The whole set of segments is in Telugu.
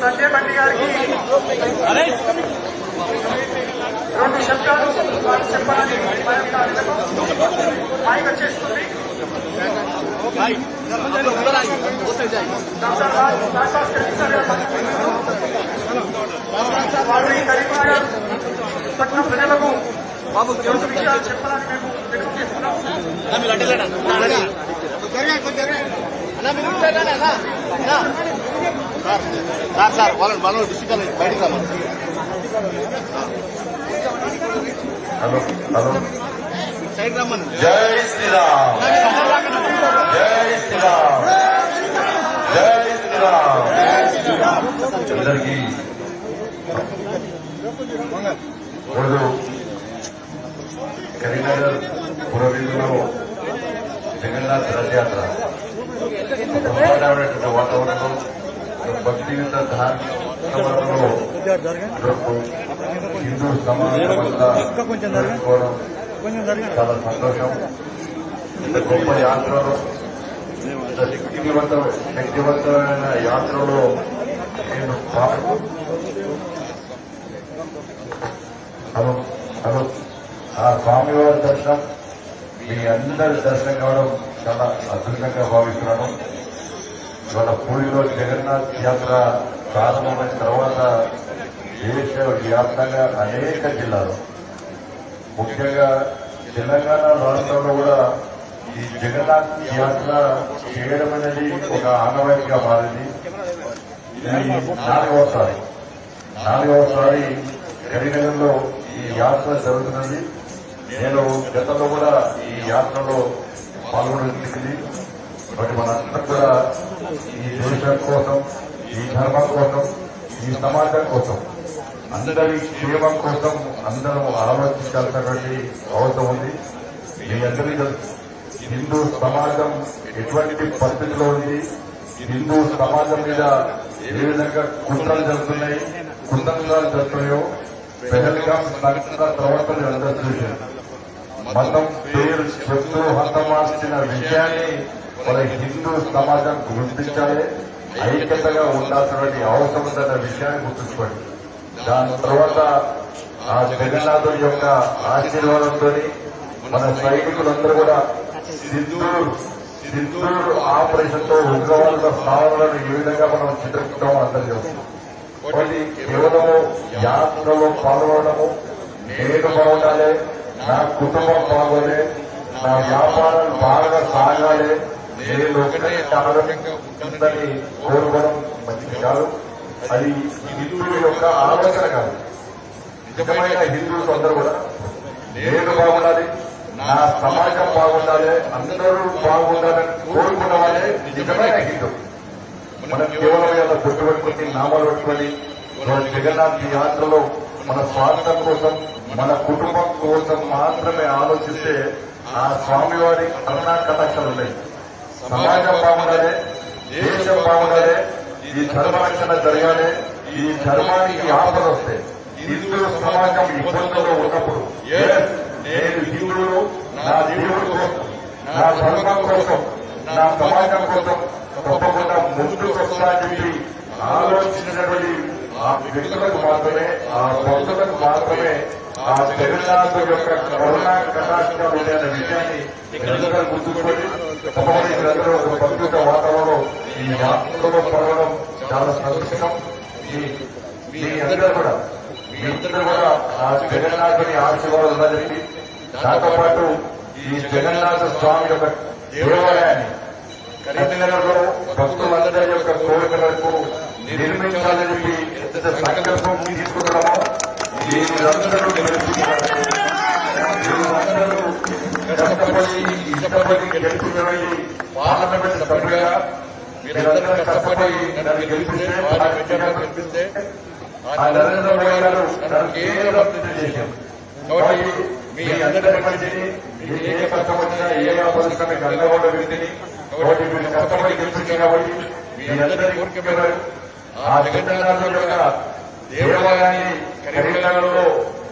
సంజయ్ బండి గారికి 2 శబ్దాలు చెప్పడానికి మైక్ వచ్చేస్తుంది. వాళ్ళు ఈ కరీంనగర్ పట్టణ ప్రజలకు విషయాలు చెప్పడానికి మేము చేస్తున్నాం. సార్ వాళ్ళని డిస్ట్రిక్ట్ బయటకు రావాలి. సైడ్ రమ్మని. జై శ్రీరామ్, జై శ్రీరామ్, జై శ్రీరామ్. అందరికీ రోజు కరీంనగర్ పురవీధుల్లో జగన్నాథ్ రథయాత్ర బ్రహ్మాండమైనటువంటి వాతావరణంలో భక్తియుత ధార్మికంలో హిందూ సమాజంగా జరుపుకోవడం చాలా సంతోషం. ఇంత గొప్ప యాత్రలో ఇంత శక్తివంతమైన యాత్రలో నేను ఆ స్వామివారి దర్శనం మీ అందరి దర్శనం కావడం చాలా అద్భుతంగా భావిస్తున్నాను. ఇవాళ పూరిలో జగన్నాథ్ యాత్ర ప్రారంభమైన తర్వాత దేశ వ్యాప్తంగా అనేక జిల్లాలు, ముఖ్యంగా తెలంగాణ రాష్ట్రంలో కూడా ఈ జగన్నాథ్ యాత్ర చేయడం అనేది ఒక ఆనవాయితీగా మారింది. ఇది నాలుగవసారి కరీంనగర్లో ఈ యాత్ర జరుగుతున్నది. నేను గతంలో కూడా ఈ యాత్రలో పాల్గొనడం జరిగింది. బట్ మనందరం కూడా ఈ దేశం కోసం, ఈ ధర్మం కోసం, ఈ సమాజం కోసం, అందరి క్షేమం కోసం అందరం ఆలోచించాల్సినటువంటి అవసరం ఉంది. మీ అందరికీ తెలుసు హిందూ సమాజం ఎటువంటి పరిస్థితిలో ఉంది, హిందూ సమాజం మీద ఏ విధంగా కుట్రలు జరుగుతున్నాయి, కుతంత్రాలు జరుగుతున్నాయో పెహల్గాం సంఘటన తర్వాత అందరూ చూశారు. మతం పేరు చెప్తూ హతమార్చిన విషయాన్ని మన హిందూ సమాజం గుర్తించాలి, ఐక్యతగా ఉండాల్సినటువంటి అవసరం ఉందన్న విషయాన్ని గుర్తుంచుకోండి. దాని తర్వాత ఆ జగన్నాథుడి యొక్క ఆశీర్వాదంతో మన సైనికులందరూ కూడా సింధూర్ ఆపరేషన్ తో ఉగ్రవాదుల స్థావరాలను ఏ విధంగా మనం చిత్రిస్తామో అందరూ చెప్తున్నాం. కేవలము యాత్రలో పాల్గొనడము, నేను బాగుండాలి, నా కుటుంబం బాగోలే, నా వ్యాపారాలు బాగా సాగాలి, నేను ఒకటే ఆరోగ్యంగా ఉంటుందని కోరుకోవడం మంచిది కాదు. అది హిందువుల యొక్క ఆలోచన కాదు. నిజమైన హిందువులు అందరూ కూడా నేను బాగుండాలి, నా సమాజం బాగుండాలి, అందరూ బాగుండాలని కోరుకున్న వాళ్ళే నిజమైన హిందువు. మనం కేవలం ఇలా గుర్తు పెట్టుకుని నామాలు పెట్టుకొని జగన్నాథ్ యాత్రలో మన స్వార్థం కోసం, మన కుటుంబం కోసం మాత్రమే ఆలోచిస్తే ఆ స్వామివారి కరుణా కటాక్షాలు ఉన్నాయి. సమాజం బాగుండాలి, దేశం బాగుండాలి, ఈ ధర్మ రక్షణ జరగాలి, ఈ ధర్మానికి ఆపద వస్తే హిందూ సమాజం ఇబ్బందుల్లో ఉన్నప్పుడు నేను హిందువులు నా దేవుడి కోసం, నా ధర్మం కోసం, నా సమాజం కోసం తప్పకుండా ముందుకు వస్తానని చెప్పి ఆలోచించినటువంటి ఆ వ్యక్తులకు మాత్రమే, ఆ భక్తులకు మాత్రమే ఆ జగన్నాథుడు యొక్క కరుణా కటాక్షాలు అనే విషయాన్ని మీరందరూ గుర్తుపెట్టి తప్పకుండా మీరందరూ ఒక ప్రకృత వాతావరణంలో ఈ యాత్రలో పడవడం చాలా సంతోషం. మీ అందరూ కూడా ఆ జగన్నాథుని ఆశీర్వాదం ఉందని చెప్పి, దాంతో పాటు ఈ జగన్నాథ స్వామి యొక్క దేవాలయాన్ని కరీంనగర్ లో భక్తులందరి యొక్క కోరికలకు నిర్మించాలని చెప్పి ఎంత సంకల్పం తీసుకుంటున్నామో మీరందరూ గెలుపుతున్నారు. మీరందరూ కష్టపడి ఇష్టపడి గెలుపుకుని పార్లమెంట్ సభ్యులుగా మీరందరూ కష్టపడి నన్ను గెలిపిస్తే ఆ నరేంద్ర మోడీ గారు నన్ను కేంద్రం చేశారు. కాబట్టి మీ అందరి మంచిని, మీకు ఏ కష్టం వచ్చినా ఏ ఆపదకన్నా గంగవాడ వ్యక్తిని, కాబట్టి మీరు కష్టపడి గెలిచింది కాబట్టి మీ అందరి కోరిక ఆ జగన్నాథుడు యొక్క దేవాలయాన్ని కరీంనగర్ లో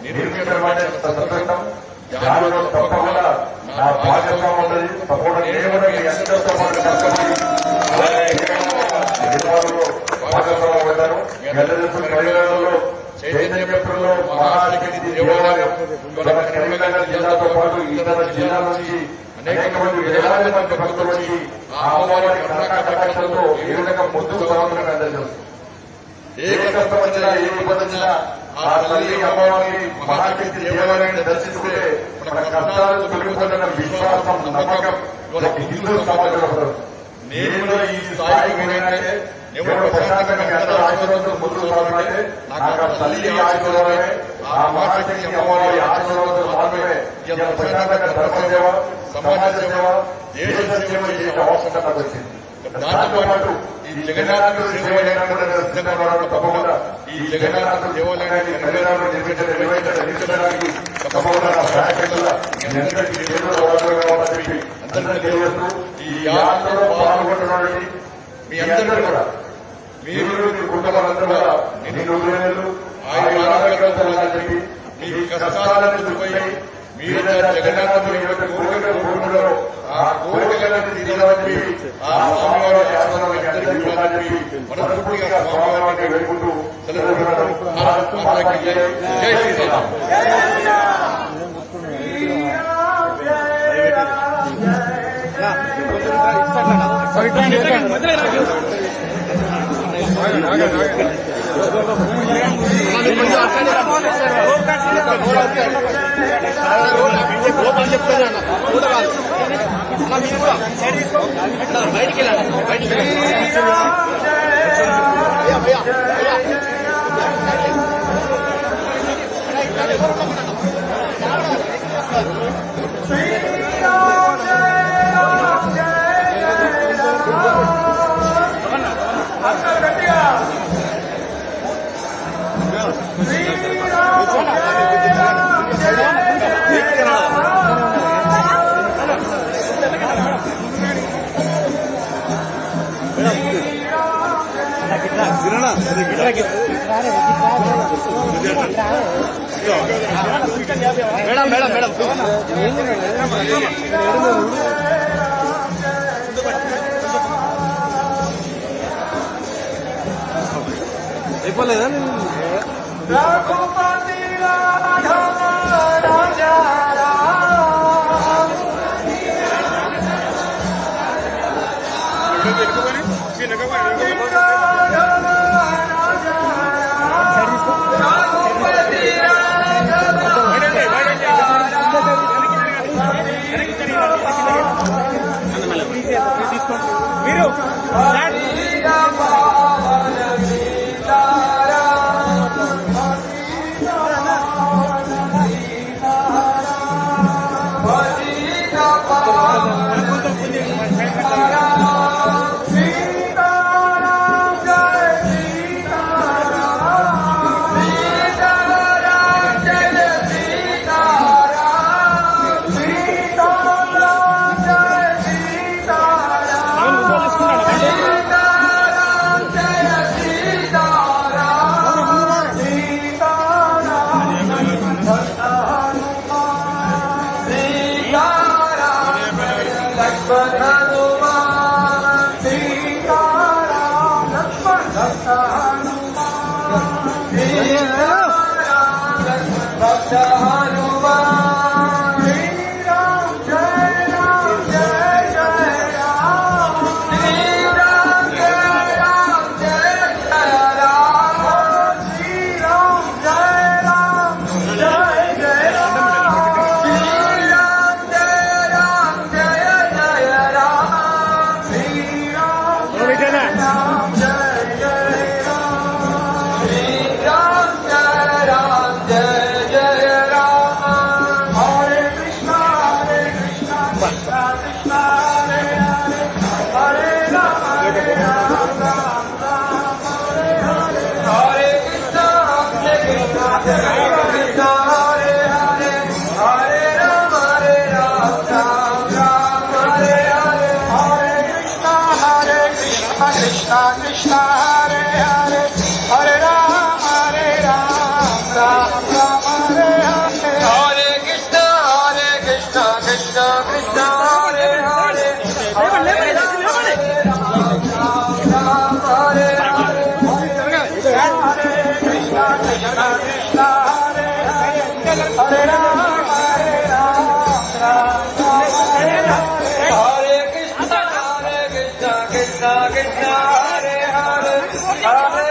నిర్మించడం అనేది సంతోషం. దానిలో తప్పకుండా నా భాగస్వామ్యం ఉన్నది. తప్పకుండా నేను కూడా మీ అందరితో పాటు కష్టపడి నిర్మాణంలో భాగస్వామ్యం ఉంటాను. మీ అందరి కరీంనగర్లో చైతన్యపురంలో మహాశక్తి దేవాలయం మన కరీంనగర్ జిల్లాతో పాటు ఇతర జిల్లాల నుంచి అనేక మంది వేలాది మంది భక్తులు వచ్చి ఆ అమ్మవారి కటాక్షంతో ఏ విధంగా ముందుకు సాగుతున్న అందరికీ ఏ కష్టం వచ్చినా, ఏ ఇబ్బంది వచ్చినా ఆ తల్లి అమ్మవారి మహాశక్తి దేవాలయాన్ని దర్శించుకుంటే మన కష్టాలు తొలగిపోతున్న విశ్వాసం, నమ్మకం హిందూ సమాజంలో నేను ఈ స్థాయికి పోయినట్టే ఎవరు ప్రశాంతంగా అందరూ ఆశీర్వాదం ముందుకు సాగాలంటే నాకు ఆ తల్లి ఆశీర్వాదమే, ఆ మహాశక్తి అమ్మవారి ఆశీర్వాదం మాత్రమే ఇలా ప్రశాంతంగా ధర్మసేవ, సమాజ సేవ, దేశ సేవ చేసే అవసరం నాకు వచ్చింది. దాంతో పాటు ఈ జగన్నాథుడు దేవాలయాన్ని తప్పకుండా ఈ జగన్నాథుడు దేవాలయాన్ని కరీంనగర్లో నిర్మించడానికి తప్పకుండా నా ప్రయాణంగా అందరికీ చెప్పి అందరికీ తెలియజేస్తూ ఈ యాత్రలో పాల్గొంటున్నటువంటి మీ అందరూ కూడా మీరు మీ కుటుంబాలందరూ కూడా నిన్ను ఆరోగ్యంగా చెప్పి మీ కష్టాలను దుర్పై మీరు జగన్నాథుని యొక్క కోరికలు కోరుకున్నారో ఆ కోరికలను తీరవని ఆ స్వామివారి ఆశ్రమాన్ని అందరికీ ఇవ్వాలని చెప్పి మనస్ఫూర్తిగా స్వామివారిని వేడుకుంటూ సెలవుతున్నాను. జై శ్రీరామ్. బయటికి మేడం మేడం మేడం అయిపోలేదా हनुमान श्री राम जय जय राम श्री राम जय जय राम श्री राम जय जय राम श्री राम जय जय राम श्री राम जय जय राम श्री राम जय जय राम हरे कृष्णा कृष्णा कृष्णा हरे हरे हरे राम राम राम हरे हरे हरे कृष्णा कृष्णा कृष्णा हरे हरे हरे राम राम राम हरे हरे हरे कृष्णा कृष्णा कृष्णा हरे हरे हरे राम राम राम हरे हरे हरे कृष्णा कृष्णा कृष्णा हरे हरे हरे राम राम हरे हरे हरे कृष्णा कृष्णा कृष्णा हरे हरे हरे राम राम हरे हरे हरे कृष्णा कृष्णा कृष्णा हरे हरे हरे